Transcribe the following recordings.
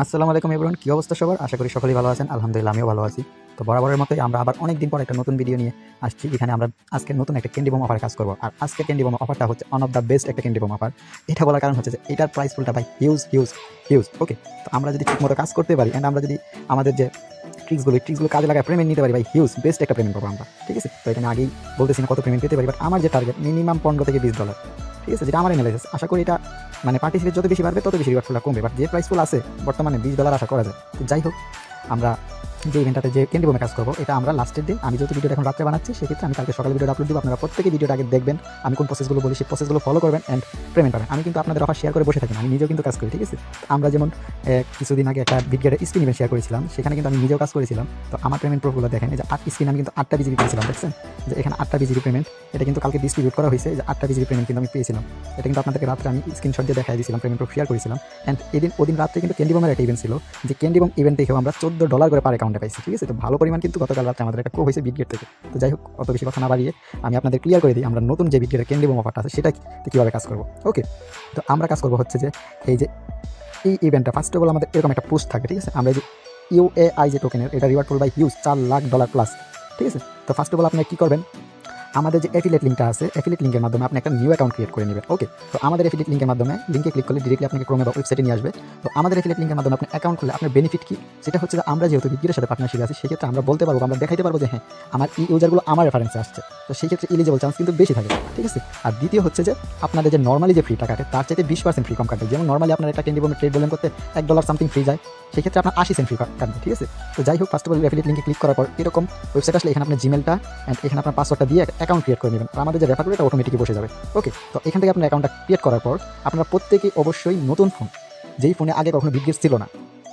আসসালামু আলাইকুম এভরিওয়ান, কি অবস্থা সবার? আশা করি সকলেই ভালো আছেন। আলহামদুলিল্লাহ আমিও ভালো আছি। তো বরাবরের মতোই আমরা আবার অনেক দিন পর একটা নতুন ভিডিও নিয়ে আসছি। এখানে আমরা আজকে নতুন একটা ক্যান্ডি বম অফারে কাজ করব। আর আজকের ক্যান্ডি বম অফারটা হচ্ছে ওয়ান অফ দ্য বেস্ট একটা ক্যান্ডি বম অফার। এটা বলার কারণ হচ্ছে যে এটার প্রাইস ফুলটা ভাই হিউজ হিউজ হিউজ। ওকে, তো আমরা যদি ঠিকমতো কাজ করতে পারি অ্যান্ড আমরা যদি আমাদের যে ট্রিক্সগুলো কাজে লাগায় পেমেন্ট নিতে পারি ভাই, হিউজ বেস্ট একটা পেমেন্ট পাবো আমরা। ঠিক আছে, তো এখানে আগেই বলতেছি না কত পেমেন্ট পেতে পারি, বাট আমার যে টার্গেট মিনিমাম $15 থেকে $20। ঠিক আছে, যেটা আমার অ্যানালাইসিস। আশা করি এটা মানে পার্টিসিপেট যত বেশি বাড়বে তত বেশি রিওয়ার্ড ফুলটা কমবে, বাট যে প্রাইস ফুল আছে বর্তমানে $20 আশা করা যায়। তো যাই হোক, আমরা যে ইভেন্টটাতে যে ক্যান্ডি বমে কাজ করবো এটা আমরা লাস্টের দিন, আমি যেহেতু ভিডিওটা এখন রাত্রে বানাচ্ছি সেক্ষেত্রে আমি কালকে সকালে ভিডিওটা আপলোড দিব। আপনারা প্রত্যেকে ভিডিওটা আগে দেখবেন, আমি কোন প্রসেসগুলো বলি সেই প্রসেসগুলো ফলো করবেন অ্যান্ড পেমেন্ট পাবেন। আমি কিন্তু আপনাদের অফার শেয়ার করে বসে থাকি না, আমি নিজেও কিন্তু কাজ করি। ঠিক আছে, আমরা যেমন কিছুদিন আগে একটা বিটগেটের স্ক্রিন ইভেন্ট শেয়ার করেছিলাম, সেখানে কিন্তু আমি নিজেও কাজ করেছিলাম। তো আমার পেমেন্ট প্রুফগুলো দেখেন, এই যে 8 স্ক্রিন আমি কিন্তু 8টা বিজিবি পেয়েছিলাম। দেখছেন যে এখানে 8টা বিজিবি পেমেন্ট, এটা কিন্তু কালকে ডিস্ট্রিবিউট করা হয়েছে। যে 8টা বিজিবি পেমেন্ট কিন্তু আমি পেয়েছিলাম, এটা কিন্তু আপনাদেরকে রাত্রে আমি স্ক্রিনশট দিয়ে দেখাই দিয়েছিলাম, পেমেন্ট প্রুফ শেয়ার করেছিলাম। অ্যান্ড ওদিন রাত্রে কিন্তু ক্যান্ডি বমের একটা ইভেন্ট ছিল, যে ক্যান্ডি বম ইভেন্ট দেখেও আমরা $14 করে পার অ্যাকাউন্টে পাইছি। ঠিক আছে, তো ভালো পরিমাণ কিন্তু গতকাল রাত্রে আমাদের একটা কো হয়েছে বিটগেট থেকে। তো যাই হোক, অত বেশি কথা না বাড়িয়ে আমি আপনাদের ক্লিয়ার করে দিই আমরা নতুন যে বিটগেটের ক্যান্ডি বম অফারটা আছে সেটা কীভাবে কাজ করবো। ওকে, তো আমরা কাজ করবো হচ্ছে যে এই ইভেন্টটা ফার্স্ট অফ অল আমাদের এরকম একটা পোস্ট থাকে। ঠিক আছে, আমরা যে UAI যে টোকেনের এটা reward pool by huge $4 lakh plus. ঠিক আছে, তো ফার্স্ট অফ অল আপনি কী করবেন, আমাদের যে অ্যাফিলিয়েট লিঙ্কটা আছে, অ্যাফিলিয়েট লিঙ্কের মাধ্যমে আপনি একটা নিউ অ্যাকাউন্ট ক্রিয়েট করে নেবেন। ওকে, তো আমাদের অ্যাফিলিয়েট লিঙ্কের মাধ্যমে লিঙ্কে ক্লিক করলে ডিরেক্টলি আপনাকে ক্রোমে বা ওয়েবসাইটে নিয়ে আসবে। তো আমাদের অ্যাফিলিয়েট লিঙ্কের মাধ্যমে আপনি অ্যাকাউন্ট খুলে আপনার বেনিফিট কি, সেটা হচ্ছে যে আমরা যেহেতু বিটগেটের সাথে পার্টনারশিপ আছে সেক্ষেত্রে আমরা বলতে পারবো, আমরা দেখাইতে পারবো যে হ্যাঁ আমার ইউজারগুলো আমার রেফারেন্সে আসছে। তো সেই ক্ষেত্রে এলিজিবল চান্স কিন্তু বেশি থাকে। ঠিক আছে, আর দ্বিতীয় হচ্ছে যে আপনাদের যে নর্মালি যে ফ্রিটা কাটে তার চাইতে 20% ফ্রি কম কাটবে। যেমন নর্মালি আপনার একটা ক্যান্ডি বমের ট্রেড ভলিউম করতে $1 সামথিং ফ্রি যায়, সেক্ষেত্রে আপনার 80 সেন্ট ফ্রি কাটবে। ঠিক আছে, তো যাই হোক, ফার্স্ট অফ অল অ্যাফিলিয়েট লিঙ্কে ক্লিক করার পর এরকম ওয়েবসাইট আসলে এখানে আপনার জিমেলটা অ্যান্ড এখানে আপনার পাসওয়ার্ডটা দিয়ে অ্যাকাউন্ট ক্রিয়েট করে নেবেন। আর আমাদের যে রেফার এটা অটোমেটিকই বসে যাবে। ওকে, তো এখান থেকে আপনার অ্যাকাউন্টটা ক্রিয়েট করার পর আপনারা প্রত্যেকেই অবশ্যই নতুন ফোন, যেই ফোনে আগে কখনো বিটগেট ছিল না,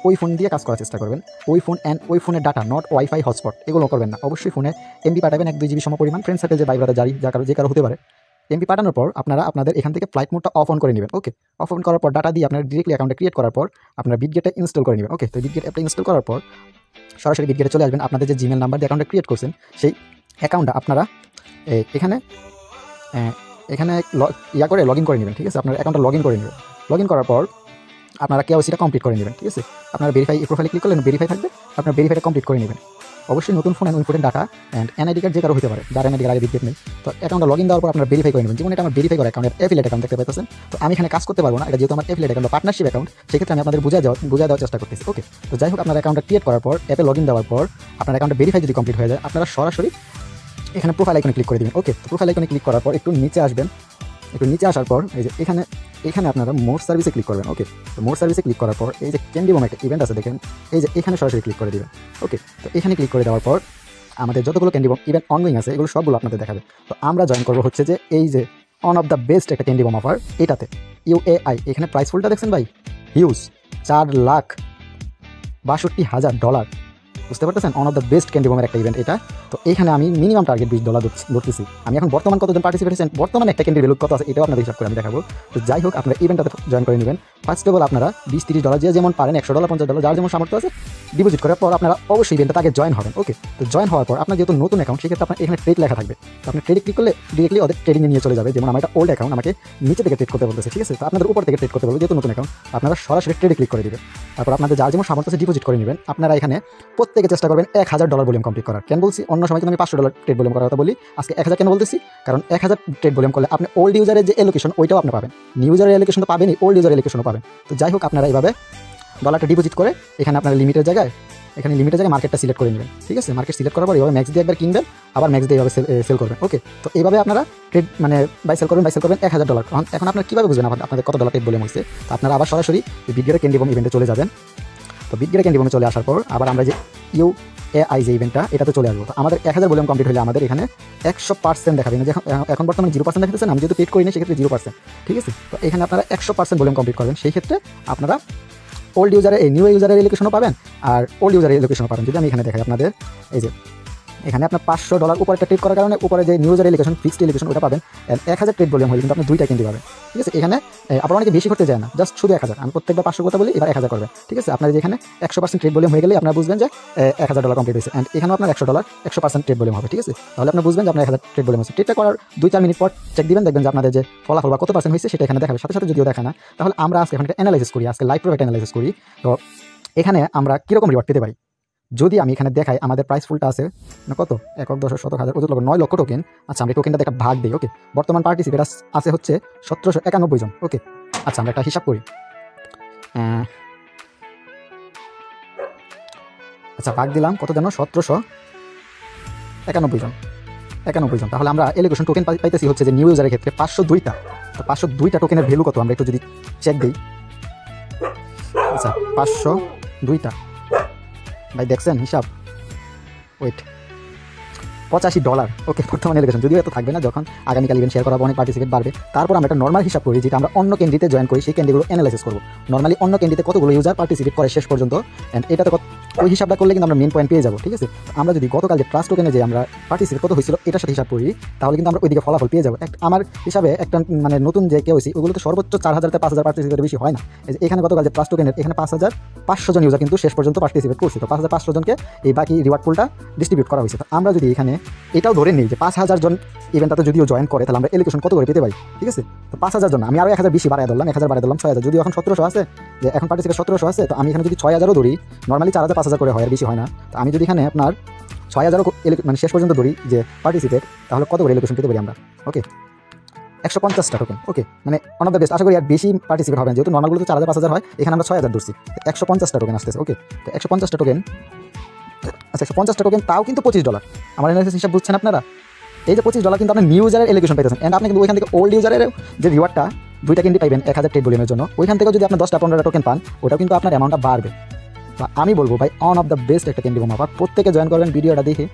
ওই ফোন দিয়ে কাজ করার চেষ্টা করবেন। ওই ফোন অ্যান্ড ওই ফোনের ডাটা, নট ওয়াইফাই হটস্পট, এগুলো করবেন না। অবশ্যই ফোনে এমবি পাঠাবেন 1-2 জিবি সমপরিমাণ, ফ্রেন্ড সার্কেল যে বাইরে যে কারো হতে পারে। এমবি পাঠানোর পর আপনারা আপনাদের এখান থেকে ফ্লাইট মোডটা অফ অন করে নেবেন। ওকে, অফ অন করার পর ডাটা দিয়ে আপনারা ডিরেক্টলি অ্যাকাউন্টে ক্রিয়েট করার পর আপনারা বিটগেটটা ইনস্টল করে নেবেন। ওকে, তো বিটগেট অ্যাপটা ইনস্টল করার পর সরাসরি বিটগেটে চলে আসবেন। আপনাদের যে জিমেল নাম্বার দিয়ে অ্যাকাউন্টে ক্রিয়েট করছেন সেই অ্যাকাউন্টটা আপনারা এখানে করে লগ ইন করে নেবেন। ঠিক আছে, আপনার অ্যাকাউন্টটা লগ ইন করে নেবেন। লগ ইন করার পর আপনারা কেওয়াইসিটা কমপ্লিট করে নেবেন। ঠিক আছে, আপনারা ভেরিফাই প্রোফাইলে ক্লিক করলেন, ভেরিফাই থাকবে, আপনার ভেরিফাইটা কমপ্লিট করে নেবেন। অবশ্যই নতুন phone important data and NID card যে কারো হতে পারে, যার এনআইডি কার্ড আগে বিটগেট নেই। তো অ্যাকাউন্টটা লগ ইন দেওয়ার পর আপনারা ভেরিফাই করে নেবেন। যেমন এটা আমার ভেরিফাই করা অ্যাকাউন্টের অ্যাফিলিয়েট অ্যাকাউন্ট দেখতে পাচ্ছেন। তো আমি এখানে কাজ করতে পারবো না, এটা যেহেতু আমার অ্যাফিলিয়েট অ্যাকাউন্ট, পার্টনারশিপ অ্যাকাউন্ট, সেক্ষেত্রে আমি আপনাদের বুঝা দেওয়ার চেষ্টা করতেছি। ওকে, তো যাই হোক, আপনার অ্যাকাউন্টটা ক্রিয়েট করার পর অ্যাপে লগ ইন দেওয়ার পর আপনার অ্যাকাউন্টে ভেরিফাই যদি কমপ্লিট হয়ে যায় আপনারা সরাসরি এখানে প্রোফাইল আইকনে ক্লিক করে দিবেন। ওকে, তো প্রোফাইল আইকনে ক্লিক করার পর একটু নিচে আসবেন। একটু নিচে আসার পর এই যে এখানে আপনারা মোর সার্ভিসে ক্লিক করবেন। ওকে, তো মোর সার্ভিসে ক্লিক করার পর এই যে ক্যান্ডি বম একটা ইভেন্ট আছে দেখেন, এই যে এখানে সরাসরি ক্লিক করে দিবেন। ওকে, তো এখানে ক্লিক করে দেওয়ার পর আমাদের যতগুলো ক্যান্ডি বম ইভেন্ট অনগোয়িং আছে এগুলো সবগুলো আপনাদের দেখাবে। তো আমরা জয়েন করবো হচ্ছে যে এই যে ওয়ান অফ দ্য বেস্ট একটা ক্যান্ডি বম অফার, এটাতে UAI। এখানে প্রাইস ফুলটা দেখছেন ভাই, হিউজ $4,62,000। বুঝতে পারতেছেন, one of the best candy বমের একটা ইভেন্ট এটা। তো এখানে আমি মিনিমাম টার্গেট $20 ধরতেছি। আমি এখন বর্তমান কতজন পার্টিসিপেশন, বর্তমানে একটা ক্যান্ডি ভ্যালু কত আছে এটাও আপনাদের হিসাব করে আমি দেখাবো। তো যাই হোক, আপনারা ইভেন্টটাতে জয়েন করে নেবেন। ফার্স্ট অফ অল আপনারা $20-30 যে যেমন পারেন, $100, $50 যার যেমন সামর্থ্য আছে ডিপোজিট করার পর আপনারা অবশ্যই ইভেন্টটা আগে জয়েন হবেন। ওকে, তো জয়েন হওয়ার পর আপনার যেহেতু নতুন অ্যাকাউন্ট সেক্ষেত্রে আপনার এখানে ট্রেড লেখা থাকবে। তো আপনি ট্রেডে ক্লিক করলে ডিরেক্টলি ওদের ট্রেডিংয়ে নিয়ে চলে যাবে। যেমন আমার একটা ওল্ড অ্যাকাউন্ট, আমাকে নিচে থেকে ট্রেড করতে বলতেছে। ঠিক আছে, তো আপনাদের উপর থেকে ট্রেড করতে বলবে, যেহেতু নতুন অ্যাকাউন্ট আপনারা সরাসরি ট্রেডে ক্লিক করে দেবেন। তারপর আপনাদের যার যেমন সামর্থ্য আছে ডিপোজিট করে নেবেন। আপনারা এখানে প্রত্যেকে চেষ্টা করবেন $1,000 ভলিউম কমপ্লিট করার। কেন বলছি, অন্য সময় কিন্তু আমি $500 ট্রেড ভলিউম করার কথা বলি, আজকে 1000 কেন বলতেছি, কারণ 1000 ট্রেড ভলিউম করলে আপনি ওল্ড ইউজারের যে এলোকেশন ওইটাও আপনি পাবেন, নিউ ইউজারের এলোকেশন তো পাবেনই, ওল্ড ইউজারের এলোকেশনও পাবেন। তো যাই হোক, আপনারা এইভাবে ডলারটা ডিপোজিট করে এখানে আপনার লিমিটের জায়গায় মার্কেটটা সিলেক্ট করে নেবেন। ঠিক আছে, মার্কেট সিলেক্ট করার পর এইভাবে ম্যাক্স দিয়ে একবার কিনবেন, আবার ম্যাক্স দিয়ে এইভাবে সেল করবেন। ওকে, তো এইভাবে আপনারা ট্রেড মানে বাই সেল করবেন $1000। এখন আপনারা কীভাবে বুঝবেন আপনাদের কত ডলার ট্রেড ভলিউম হয়েছে? তো আপনারা আবার সরাসরি বিটগেটের ক্যান্ডি বম ইভেন্টে চলে যাবেন। তো বিটগেটের ক্যান্ডি বমে চলে আসার পর আবার আমরা যে UAI যে ইভেন্টটা এটাতে চলে আসবো। তো আমাদের 1000 ভলিউম কমপ্লিট হলে আমাদের এখানে 100% দেখাবে না, এখন বর্তমানে 0% দেখাতেছেন। আমি যেহেতু পেড করি না সেক্ষেত্রে 0%। ঠিক আছে, তো এখানে আপনারা 100% ভলিউম কমপ্লিট করবেন। সেই ক্ষেত্রে আপনারা ওল্ড ইউজারের নিউ ইউজারের এলোকেশনও পাবেন আর ওল্ড ইউজারের এলোকেশনও পাবেন। যদি আমি এখানে দেখাই আপনাদের, এই যে এখানে আপনার $500 উপরে একটা ট্রেড করার কারণে উপরে যে new user allocation, fixed allocation ওটা পাবেন। 1000 ট্রেড ভলিউম হলে কিন্তু আপনি 2টা কিনতে পাবেন। ঠিক আছে, এখানে আপনার অনেকে বেশি করতে যায় না, জাস্ট শুধু 1000। আমি প্রত্যেকবার 500 কথা বলি, এবার 1000 করবেন। ঠিক আছে, আপনার যেখানে 100% ট্রেড ভলিউম হয়ে গেলে আপনারা বুঝবেন যে $1000 কমপ্লিট হয়েছে। অ্যান্ড এখানেও আপনার $100 100% ট্রেড ভলিউম হবে। ঠিক আছে, তাহলে আপনি বুঝবেন যে আপনার 1000 ট্রেড ভলিউম হচ্ছে। ট্রেডটা করার 2-4 মিনিট পর চেক দিবেন, দেখবেন যে আপনাদের যে ফলাফল বা কত পার্সেন্ট হয়েছে সেটা এখানে দেখাবে। সাথে সাথে যদিও দেখায় না, তাহলে আমরা আজকে এখন একটা অ্যানালাইসিস করি, আজকে লাইভ প্রোফাইট অ্যানালাইসিস করি। তো এখানে আমরা কীরকম রিওয়ার্ড পেতে পারি যদি আমি এখানে দেখাই, আমাদের প্রাইস ফুলটা আছে কত, 1 10 শতক হাজার 9 লক্ষ টোকেন। আচ্ছা, আমরা টোকেনটা একটা ভাগ দিই। ওকে, বর্তমান পার্টিসিপেট আছে হচ্ছে 1791 জন। ওকে, আচ্ছা আমরা একটা হিসাব করি। আচ্ছা, ভাগ দিলাম কত যেন, 1791 জন। তাহলে আমরা এলিগেশন টোকেন পাইতেছি হচ্ছে যে নিউ ইউজারের ক্ষেত্রে 502টা। তো 502টা টোকেনের ভ্যালু কত আমরা একটু যদি চেক দিই। আচ্ছা, 502টা ভাই দেখছেন হিসাব, ওয়েট, $85। ওকে, বর্তমানে এলিগেশন যদিও এত থাকবে না, যখন আগামীকাল ইভেন্ট শেয়ার করা অনেক পার্টিসিপেট বাড়বে। তারপর আমরা একটা নর্মাল হিসাব করি, যেটা আমরা অন্য ক্যান্ডিতে জয়েন করি, সেই ক্যান্ডিগুলো অ্যানালাইসিস করবো। নর্মালি অন্য ক্যান্ডিতে কতগুলো ইউজার পার্টিসিপেট করে শেষ পর্যন্ত, অ্যান্ড এটাতে ওই হিসাবটা করলে কিন্তু আমরা মেন পয়েন্ট পেয়ে যাবো। ঠিক আছে, আমরা যদি গতকাল যে ট্রাস্ট টোকেনে যে আমরা পার্টিসিপেট কত হয়েছিল এটার সাথে হিসাব করি, তাহলে কিন্তু আমরা ওইদিকে ফলাফল পেয়ে যাবো। আমার হিসাবে একটা মানে নতুন যে কেউ হয়েছি ওগুলো তো সর্বোচ্চ 4000 থেকে 5000 পার্টিসিপেট বেশি হয় না। এখানে গতকাল যে ট্রাস্ট টোকেনের এখানে 5500 জন ইউজার কিন্তু শেষ পর্যন্ত পার্টিসিপেট করছে। তো 5500 জনকে এই বাকি রিওয়ার্ড পুলটা ডিস্ট্রিবিউট করা হয়েছে। তো আমরা যদি এখানে এটাও ধরে নিই যে 5000 জন ইভেন্টটাতে যদিও জয়েন করে, তাহলে আমরা এলিগেশন কত করে পেতে পারি। ঠিক আছে, তো 5000 জন আমি আরও 1000 বেশি বাড়াই ধরলাম, 1000 বাড়াই ধরলাম 6000। যদিও এখন 1700 আছে, যে এখন পার্টিসিপেট 1700 আছে, তো আমি এখানে যদি 6000ও ধরি, নর্মালি 4000 5000 করে হয়, আর বেশি হয় না। তো আমি যদি এখানে আপনার 6000ও মানে শেষ পর্যন্ত ধরি যে পার্টিসিপেট, তাহলে কত করে এলিগেশন পেতে পারি আমরা। ওকে, 150টা টোকেন। ওকে, মানে ওয়ান অফ দ্য বেস্ট। আশা করি আর বেশি পার্টিসিপেট হবে না, যেহেতু নর্মালগুলো তো 4000 5000 হয়, এখানে আমরা 6000 ধরছি, 150টা টোকেন আসতেছে। ওকে, তো 150টা টোকেন, আচ্ছা 150টা টোকেন তাও কিন্তু $25। আমার এনালাইসিস হিসাব বুঝছেন আপনারা? এই যে $25 কিন্তু আপনি নিউ ইউজারের এলিগেশন পাইতেছেন, এন্ড আপনি কিন্তু ওইখান থেকে ওল্ড ইউজারের যে রিওয়ার্ডটা 2টা ক্যান্ডি পাইবেন 1000 ট্রেড ভলিউমের জন্য, ওইখান থেকেও যদি আপনি 10টা 15টা টোকেন পান, ওটাও কিন্তু আপনার অ্যামাউন্টটা বাড়বে। বা আমি বলবো ভাই অন অফ দ্য বেস্ট একটা ক্যান্ডি বোম অফার, প্রত্যেকে জয়েন করবেন, ভিডিওটা দেখে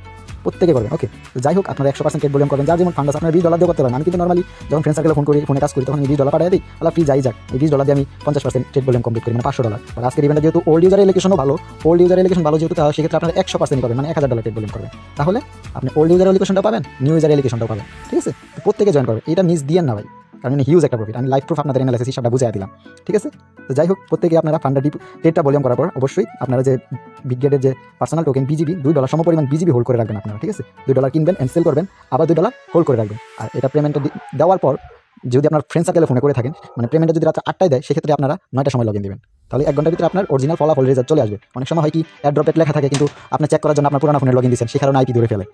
প্রত্যেকে করবেন। ওকে, যাই হোক, আপনারা 100% ট্রেড ভলিউম করবেন, যার যেমন ফান্ড আছে আপনারা $20 দিয়ে করতে পারেন। আমি কিন্তু নর্মালি যখন ফ্রেন্ড সার্কেলে ফোনে কাজ করি, তখন $20 পাঠিয়ে দিই, আলা ফ্রি যাই যাক, এই $20 দিয়ে আমি 50% ট্রেড ভলিউম কমপ্লিট করি, মানে $500। আর আজকের ইভেন্টে যেহেতু ওল্ড ইউজার এলিগেশনও ভালো, যেহেতু, তাহলে সেক্ষেত্রে আপনারা 100% করবেন, মানে $1000 ট্রেড ভলিউম করবেন, তাহলে আপনি ওল্ড ইউজার এলিগেশনটাও পাবেন, নিউ ইউজার এলিগেশনটাও পাবেন। ঠিক আছে, তো প্রত্যেকে জয়েন করবেন, এটা মিস দিয়েন না ভাই, কারণ হিউজ একটা প্রফিট। আমি লাইভ প্রুফ আপনাদের অ্যানালাইসিস হিসাবটা বুঝিয়ে দিলাম। ঠিক আছে, তো যাই হোক, প্রত্যেকে আপনারা ফান্ডা ট্রেডটা ভলিউম করার পর অবশ্যই আপনারা যে বিগ গেটের যে পার্সোনাল টোকেন বিজিবি $2 সমপরিমাণ বিজিবি হোল্ড করে রাখবেন আপনারা। ঠিক আছে, $2 কিনবেন এন্ড সেল করবেন, আবার $2 হোল্ড করে রাখবেন। আর এটা পেমেন্টটা দেওয়ার পর যদি আপনার ফ্রেন্ড সার্কেলে ফোনে করে থাকেন, মানে পেমেন্টটা যদি রাত 8টায় দেয়, সেক্ষেত্রে আপনারা 9টার সময় লগইন দিবেন, তাহলে 1 ঘন্টার ভিতরে আপনার অরিজিনাল ফলাফল রেজাল্ট চলে আসবে। অনেক সময় হয় কি অ্যাড্রপেট লেখা থাকে, কিন্তু আপনি চেক করার জন্য আপনার পুরোনো ফোনে লগইন দিচ্ছেন, সে কারণে আইপি ধরে ফেলে।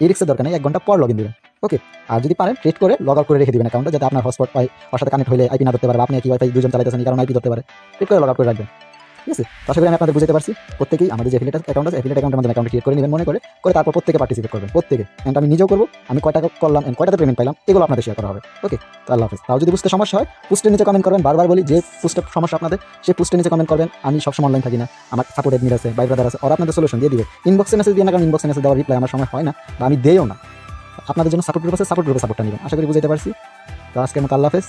এই রিস্কের দরকার নেই, 1 ঘন্টা পর লগইন দিবেন। ওকে, আর যদি পারেন ট্রেড করে লগ আউট করে রেখে দিবেন অ্যাকাউন্টে, যাতে আপনার হটস্পট পাই ওর সাথে কানেক্ট হলে আইপি না ধরতে পারে, আপনি কি ওয়াইফাই দুজন চালাইতেছেন এই কারণে আইপি ধরতে পারে, ট্রেড করে লগ আউট করে রাখবেন। ঠিক আছে, তো আশা করি আমি আপনাদের বুঝতে পারছি। প্রত্যেকেই আমাদের যে অ্যাফিলিয়েট অ্যাকাউন্ট আছে, অ্যাফিলিয়েট অ্যাকাউন্টের মাধ্যমে অ্যাকাউন্ট ক্রিয়েট করে নেবেন মনে করে, তারপর প্রত্যেকে পার্টিসিপেট করবেন, প্রত্যেকে। এন্ড আমি নিজেও করবো, আমি কয়টা করলাম এন্ড কয়টাতে পেমেন্ট পাইলাম, এগুলো আপনাদের শেয়ার করা হবে। ওকে, তো আল্লাহ হাফেজ। তাও যদি বুঝতে সমস্যা হয়, পোস্টের নিচে কমেন্ট করবেন, বারবার বলি যে পোস্টের সমস্যা আপনাদের, সেই পোস্টের নিচে কমেন্ট করবেন। আমি সবসময় অনলাইন থাকি না, আমার সাপোর্ট এডমিন আছে, ভাই ব্রাদার আছে, ওরা আপনাদের সলিউশন দিয়ে দিবে। ইনবক্সে মেসেজ দিয়ে না, কারণ ইনবক্সে মেসেজ দেওয়ার রিপ্লাই আমার সময় হয় না, বা আমি দেও না। আপনাদের জন্য সাপোর্ট গ্রুপ আছে, সাপোর্ট গ্রুপে সাপোর্টটা নেবেন। আশা করি বুঝতে পারছি। তো আজকের মতো আল্লাহ হাফেজ।